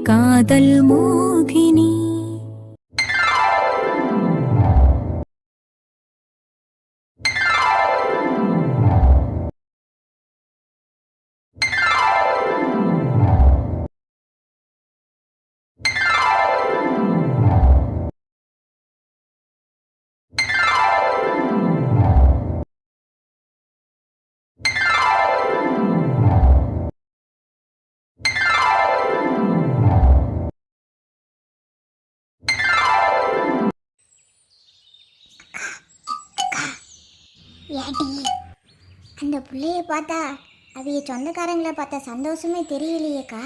காதல் மோகினி. ஏடி அந்த பிள்ளைய பார்த்தா அவைய சொந்தக்காரங்களை பார்த்தா சந்தோஷமே தெரியலையேக்கா.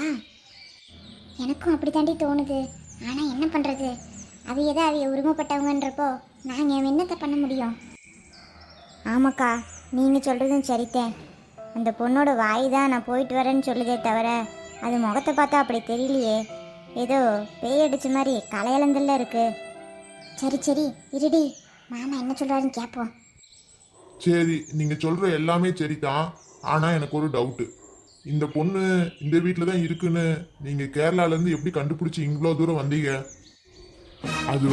எனக்கும் அப்படி தாண்டி தோணுது. ஆனால் என்ன பண்ணுறது, அவைய தான் அவைய உரிமைப்பட்டவங்கன்றப்போ நாங்கள் என்னத்தை பண்ண முடியும்? ஆமாக்கா, நீங்கள் சொல்கிறதும் சரித்தேன். அந்த பொண்ணோட வாய் தான் நான் போயிட்டு வரேன்னு சொல்லுதே தவிர அது முகத்தை பார்த்தா அப்படி தெரியலையே. ஏதோ பேய் அடிச்ச மாதிரி கலையலங்கள்ல இருக்கு. சரி சரி இருடி, மாமா என்ன சொல்கிறாருன்னு கேட்போம். சரி, நீங்க சொல்ற எல்லாமே சரிதான். ஆனா எனக்கு ஒரு டவுட்டு. இந்த பொண்ணு இந்த வீட்டில் தான் இருக்குன்னு நீங்க கேரளால இருந்து எப்படி கண்டுபிடிச்சி இவ்வளோ தூரம் வந்தீங்க? அது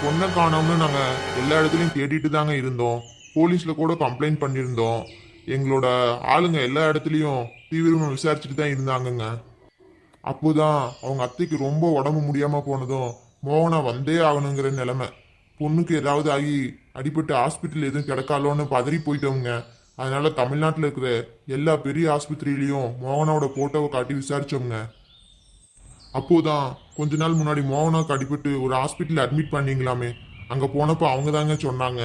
பொண்ணை காணோம்னு நாங்க எல்லா இடத்துலையும் தேடிட்டு தாங்க இருந்தோம். போலீஸ்ல கூட கம்ப்ளைண்ட் பண்ணியிருந்தோம். எங்களோட ஆளுங்க எல்லா இடத்துலையும் தீவிரமாக விசாரிச்சுட்டு தான் இருந்தாங்கங்க. அப்போதான் அவங்க அத்தைக்கு ரொம்ப உடம்பு முடியாம போனதும் மோகனா வந்தே ஆகணுங்கிற நிலைமை. பொண்ணுக்கு ஏதாவது ஆகி அடிபட்டு ஹாஸ்பிட்டல் எதுவும் கிடக்காலோன்னு பதறி போயிட்டவங்க. அதனால தமிழ்நாட்டில் இருக்கிற எல்லா பெரிய ஆஸ்பத்திரியிலையும் மோகனாவோட போட்டோவை காட்டி விசாரிச்சோங்க. அப்போதான் கொஞ்ச நாள் முன்னாடி மோகனாவுக்கு அடிபட்டு ஒரு ஹாஸ்பிட்டல் அட்மிட் பண்ணீங்களாமே, அங்கே போனப்போ அவங்க தாங்க சொன்னாங்க.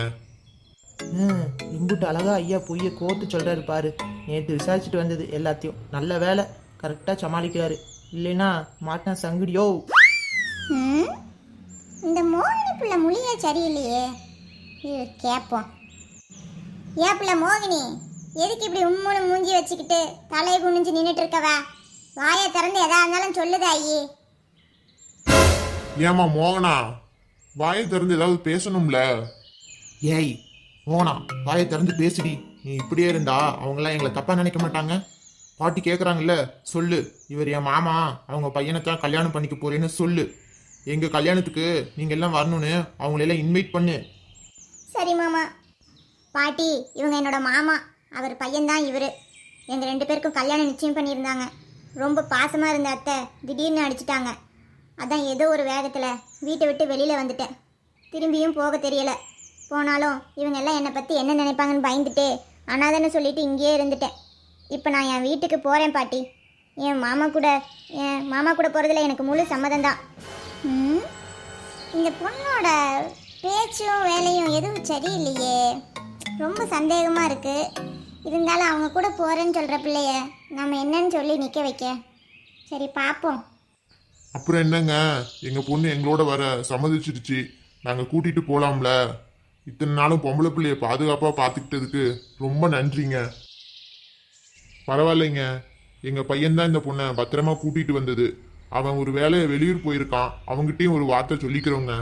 இம்புட்டு அழகா ஐயா பொய்ய கோர்த்து சொல்கிறாரு பாரு. நேற்று விசாரிச்சுட்டு வந்தது எல்லாத்தையும். நல்ல வேலை, கரெக்டாக சமாளிக்கிறாரு. இல்லைன்னா மாட்டினா சங்குடியோ. இந்த மோகினி பிள்ளை மொழியே சரியில்லையே. கேட்போம். ஏன் பிள்ளை மோகினி, எதுக்கு இப்படி உம்முன்னு மூஞ்சி வச்சுக்கிட்டு தலையை குனிஞ்சு நின்றுட்டு இருக்கவா? வாயை திறந்து எதா இருந்தாலும் சொல்லுதா ஐயே. ஏமா மோகனா, வாயை திறந்து ஏதாவது பேசணும்ல? ஏய் மோகனா, வாயை திறந்து பேசுடி. நீ இப்படியே இருந்தா அவங்களாம் எங்களை தப்பா நினைக்க மாட்டாங்க. பாட்டி கேட்குறாங்கல்ல, சொல்லு. இவர் என் மாமா, அவங்க பையனைத்தான் கல்யாணம் பண்ணிக்க போறேன்னு சொல்லு. எங்க கல்யாணத்துக்கு நீங்க எல்லாம் வரணும்னு அவங்களெல்லாம் இன்வைட் பண்ணு. சரி மாமா. பாட்டி, இவங்க என்னோட மாமா, அவர் பையன்தான் இவர். எங்கள் 2 பேருக்கும் கல்யாணம் நிச்சயம் பண்ணியிருந்தாங்க. ரொம்ப பாசமாக இருந்த அத்தை திடீர்னு அடிச்சிட்டாங்க. அதான் ஏதோ ஒரு வேகத்தில் வீட்டை விட்டு வெளியில் வந்துட்டேன். திரும்பியும் போக தெரியலை. போனாலும் இவங்க எல்லாம் என்னை பற்றி என்ன நினைப்பாங்கன்னு பயந்துட்டு அனாதன்னு சொல்லிட்டு இங்கேயே இருந்துட்டேன். இப்போ நான் என் வீட்டுக்கு போகிறேன் பாட்டி. என் மாமா கூட போகிறதுல எனக்கு முழு சம்மதம் தான். இந்த பொண்ணோட பேச்சும் வேலையும் எதுவும் சரியில்லையே. ரொம்ப சந்தேகமாக இருக்குது. இருந்தாலும் அவங்க கூட போகிறேன்னு சொல்கிற பிள்ளைய நம்ம என்னன்னு சொல்லி நிற்க வைக்க. சரி பார்ப்போம். அப்புறம் என்னங்க, எங்க பொண்ணு எங்களோட வர சம்மதிச்சிருச்சு. நாங்கள் கூட்டிட்டு போலாம்ல. இத்தனை நாளும் பொம்பளை பிள்ளைய பாதுகாப்பாக பார்த்துக்கிட்டதுக்கு ரொம்ப நன்றிங்க. பரவாயில்லைங்க, எங்கள் பையன்தான் இந்த பொண்ணை பத்திரமா கூட்டிட்டு வந்தது. அவன் ஒரு வேலையை வெளியூர் போயிருக்கான். அவங்ககிட்டயும் ஒரு வார்த்தை சொல்லிக்கிறோங்க.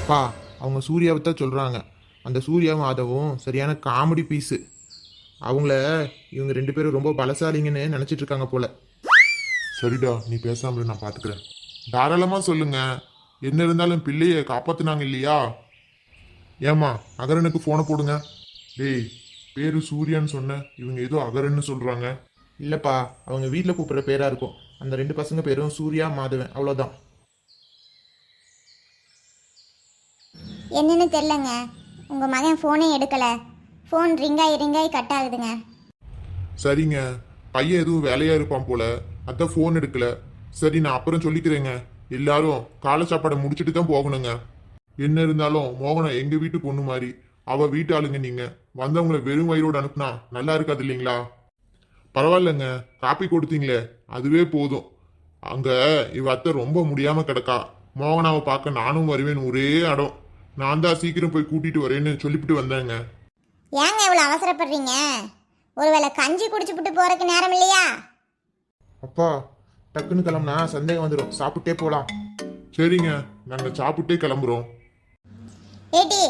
பா, அவங்க சூர்யாவை தான் சொல்றாங்க. அந்த சூர்யாவும் மாதவும் சரியான காமெடி பீஸு. அவங்கள இவங்க 2 பேரும் ரொம்ப பலசாலிங்கன்னு நினைச்சிட்டு இருக்காங்க போல. சரிடா, நீ பேசாம நான் பாத்துக்கிறேன். தாராளமா சொல்லுங்க. என்ன இருந்தாலும் பிள்ளைய காப்பாத்துனாங்க இல்லையா? ஏமா அகரனுக்கு போனை போடுங்க. டேய், பேரு சூர்யான்னு சொன்ன, இவங்க ஏதோ அகரன்னு சொல்றாங்க. இல்லப்பா, அவங்க வீட்டில் கூப்பிடுற பேரா இருக்கும். அந்த 2 பசங்க பேரும் சூர்யா மாதவன், அவ்வளோதான். என்னன்னு தெரிலங்க, உங்கள் மகன் ஃபோனே எடுக்கலை. ஃபோன் ரிங்காய் கட் ஆகுதுங்க. சரிங்க, பையன் எதுவும் வேலையா இருப்பான் போல, அதான் ஃபோன் எடுக்கல. சரி, நான் அப்புறம் சொல்லிக்கிறேங்க. எல்லாரும் காலை சாப்பாடை முடிச்சுட்டு தான் போகணுங்க. என்ன இருந்தாலும் மோகனா எங்க வீட்டு பொண்ணு மாதிரி. அவ வீட்டு ஆளுங்க. நீங்க வந்தவங்களை வெறும் வயிறோடு அனுப்புனா நல்லா இருக்காது இல்லைங்களா? பரவாயில்லைங்க, காப்பி கொடுத்தீங்களே அதுவே போதும். அங்க இவ அத்தை ரொம்ப முடியாம கிடக்கா. மோகனாவை பார்க்க நானும் வருவேன் ஒரே அடம். நான் தான் சீக்கிரம் போய் கூட்டிட்டு வரேன்னு சொல்லிவிட்டு வந்தேங்க. ஏங்க இவ்வளோ அவசரப்படுறீங்க? ஒருவேளை கஞ்சி குடிச்சுப்புட்டு போறதுக்கு நேரம் இல்லையா? அப்பா, டக்குன்னு கிளம்புனா சந்தேகம் வந்துடும். சாப்பிட்டே போகலாம். சரிங்க, நாங்கள் சாப்பிட்டே கிளம்புறோம். ஏட்டி,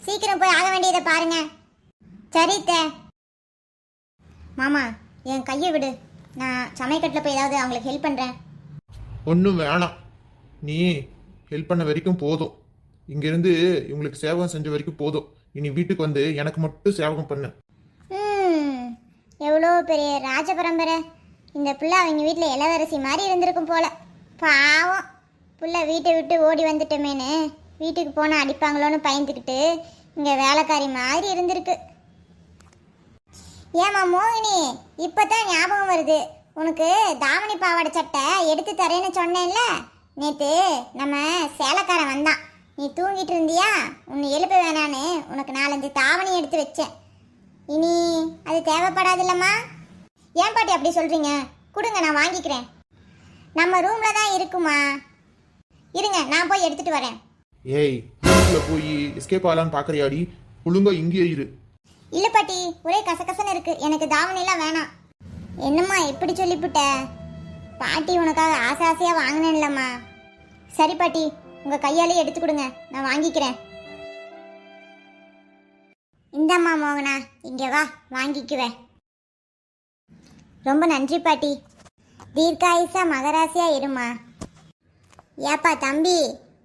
சீக்கிரம் போய் ஆக வேண்டியதை பாருங்க. சரித்த மாமா, என் கையை விடு. நான் சமையக்கட்டில் போய் ஏதாவது அவங்களுக்கு ஹெல்ப் பண்ணுறேன். ஒன்றும் வேணாம். நீ ஹெல்ப் பண்ண வரைக்கும் போதும். இங்கேருந்து இவங்களுக்கு சேவகம் செஞ்ச வரைக்கும் போதும். இனி வீட்டுக்கு வந்து எனக்கு மட்டும் சேவகம் பண்ணு. எவ்வளோ பெரிய ராஜ பரம்பரை. இந்த புள்ள அவங்க வீட்டில் இளவரசி மாதிரி இருந்திருக்கும் போல. பாவம் புள்ள வீட்டை விட்டு ஓடி வந்துட்டோமேனு வீட்டுக்கு போனால் அடிப்பாங்களோன்னு பயந்துக்கிட்டு இங்கே வேலைக்காரி மாதிரி இருந்திருக்கு. ஏமா மோகினி, இப்போ தான் ஞாபகம் வருது. உனக்கு தாவணி பாவாடை சட்டை எடுத்து தரேன்னு சொன்னேன்ல. நேற்று நம்ம சேலக்காரன் வந்தான். நீ தூங்கிட்டு இருந்தியா? உன்னை எழுப்ப வேணான்னு உனக்கு 4-5 தாவணி எடுத்து வச்சேன். இனி அது தேவைப்படாதுல்லம்மா. ஏன் பாட்டி அப்படி சொல்கிறீங்க? கொடுங்க, நான் வாங்கிக்கிறேன். நம்ம ரூமில் தான் இருக்குமா. இருங்க, நான் போய் எடுத்துகிட்டு வரேன். ஏய், ரூம்ல போய் எஸ்கேப் ஆகலான்னு பார்க்குறியாடி? ஒழுங்கா இங்கேயே இரு. இல்லை பாட்டி, ஒரே கசகசன்னு இருக்கு. எனக்கு தாவணிலாம் வேணாம். என்னம்மா இப்படி சொல்லிவிட்ட? பாட்டி உனக்காக ஆசை ஆசையாக வாங்கினேன்லம்மா. சரி பாட்டி, உங்கள் கையாலே எடுத்து கொடுங்க, நான் வாங்கிக்கிறேன். இந்தம்மா மோகனா, இங்கே வா, வாங்கிக்குவேன். ரொம்ப நன்றி பாட்டி. தீர்க்காயுசா மகராசியா இருமா. ஏப்பா தம்பி,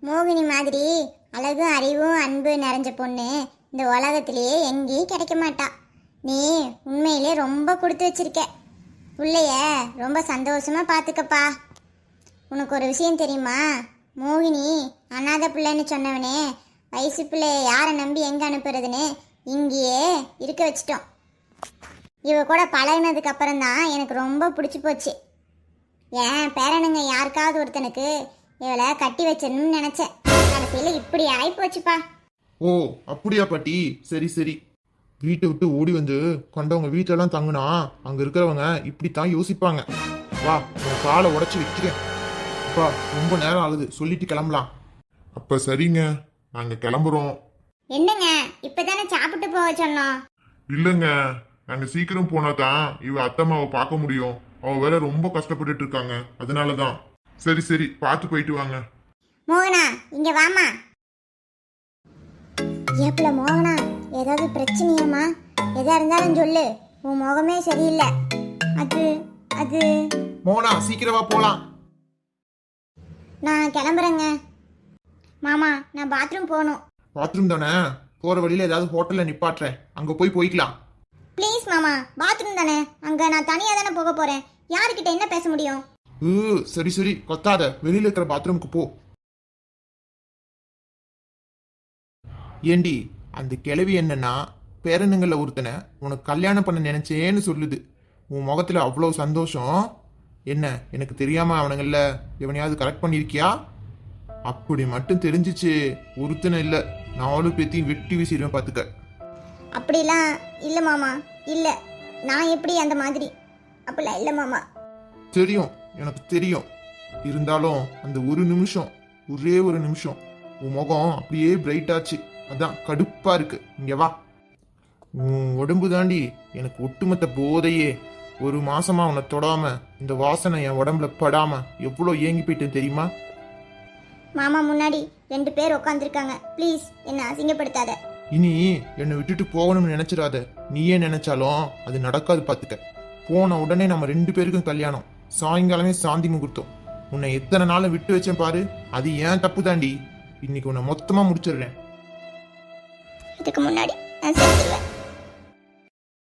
மோகினி மாதிரி அழகும் அறிவும் அன்பு நிறைஞ்ச பொண்ணு இந்த உலகத்திலேயே எங்கேயும் கிடைக்க மாட்டா. நீ உண்மையிலே ரொம்ப கொடுத்து வச்சிருக்க. பிள்ளைய ரொம்ப சந்தோஷமா பார்த்துக்கப்பா. உனக்கு ஒரு விஷயம் தெரியுமா? மோகினி அனாதை பிள்ளைன்னு சொன்னவனே வயசு பிள்ளைய யாரை நம்பி எங்கே அனுப்புறதுன்னு இங்கேயே இருக்க வச்சிட்டோம். இவ கூட பழகினதுக்கு அப்புறம்தான் எனக்கு ரொம்ப பிடிச்சி போச்சு. ஏன் பேரனுங்க யாருக்காவது ஒருத்தனுக்கு இவளை கட்டி வச்சிடணும்னு நினச்சேன். கடைசியில் இப்படி ஆகிப்போச்சுப்பா. ஓ, அப்படியா பாட்டி? சரி சரி. வீட்டை விட்டு ஓடி வந்து கொண்டவங்க வீட்டிலலாம் தங்குனா அங்கே இருக்கிறவங்க இப்படித்தான் யோசிப்பாங்க. வா, உன் காலை உடச்சி வைக்கிறேன். அப்பா, ரொம்ப நேரம் ஆகுது, சொல்லிட்டு கிளம்பலாம். அப்ப சரிங்க, நாங்க கிளம்புறோம். என்னங்க இப்பதானே சாப்பிட்டு போக சொன்னோம். இல்லைங்க, நாங்க சீக்கிரம் போனா தான் இவ அத்தம்மாவை பார்க்க முடியும். அவ வேற ரொம்ப கஷ்டப்பட்டுட்டு இருக்காங்க, அதனாலதான். சரி சரி, பார்த்து போயிட்டு வாங்க. மோகனா, இங்க வாமா. ஏப்ல மோகனா, ஏதாவது பிரச்சனையாமா? எதா இருந்தாலும் சொல்லு. உன் முகமே சரியில்லை. அது அது மோனா, சீக்கிரமா போலாம். நான் கிளம்புறேங்க. மாமா, நான் பாத்ரூம் போகணும். பாத்ரூம் தானே, போற வழியில ஏதாவது ஹோட்டல்ல நிப்பாட்டுறேன், அங்க போய்க்கலாம். ப்ளீஸ் மாமா, பாத்ரூம் தானே, அங்க நான் தனியா தானே போக போறேன். யாருக்கிட்ட என்ன பேச முடியும்? சரி சரி, கொத்தாத, வெளியில இருக்கிற பாத்ரூமுக்கு போ. ஏண்டி, அந்த கிழவி என்னன்னா பேரனுங்கள ஒருத்தனை உனக்கு கல்யாணம் பண்ண நினைச்சேன்னு சொல்லுது. உன் முகத்துல அவ்வளவு சந்தோஷம். என்ன, எனக்கு தெரியாம அவனுங்கள எவனையாவது கரெக்ட் பண்ணிருக்கியா? அப்படி மட்டும் தெரிஞ்சிச்சு ஒருத்தனை இல்ல, 4 பேத்தையும் வெட்டி வீசிடுவேன் பாத்துக்க. அப்படிலாம் இல்லை மாமா, இல்லை. நான் எப்படி அந்த மாதிரி? அப்படிலாம் இல்லை மாமா. தெரியும், எனக்கு தெரியும். இருந்தாலும் அந்த ஒரு நிமிஷம், ஒரே ஒரு நிமிஷம் உன் முகம் அப்படியே பிரைட் ஆச்சு. அதான் கடுப்பா இருக்கு. இங்க வா. உன் உடம்பு தாண்டி எனக்கு ஒட்டுமொத்த போதையே. 1 மாசமா உன்னை தொடாம இந்த வாசனை என் உடம்புல படாம எவ்வளோ ஏங்கி போயிட்டேன் தெரியுமா? மாமா முன்னாடி 2 பேர் உட்காந்துருக்காங்க. ப்ளீஸ் என்னை அசிங்கப்படுத்தாத. இனி என்னை விட்டுட்டு போகணும்னு நினைச்சிடாத. நீயே நினைச்சாலும் அது நடக்காது பாத்துக்க. போன உடனே நம்ம 2 பேருக்கும் கல்யாணம். சாயங்காலமே சாந்தி முகூர்த்தம். உன்னை எத்தனை நாளை விட்டு வச்சேன் பாரு, அது ஏன் தப்பு தாண்டி. இன்னைக்கு உன்னை மொத்தமா முடிச்சிடுறேன். இதுக்கு முன்னாடி நான் செத்து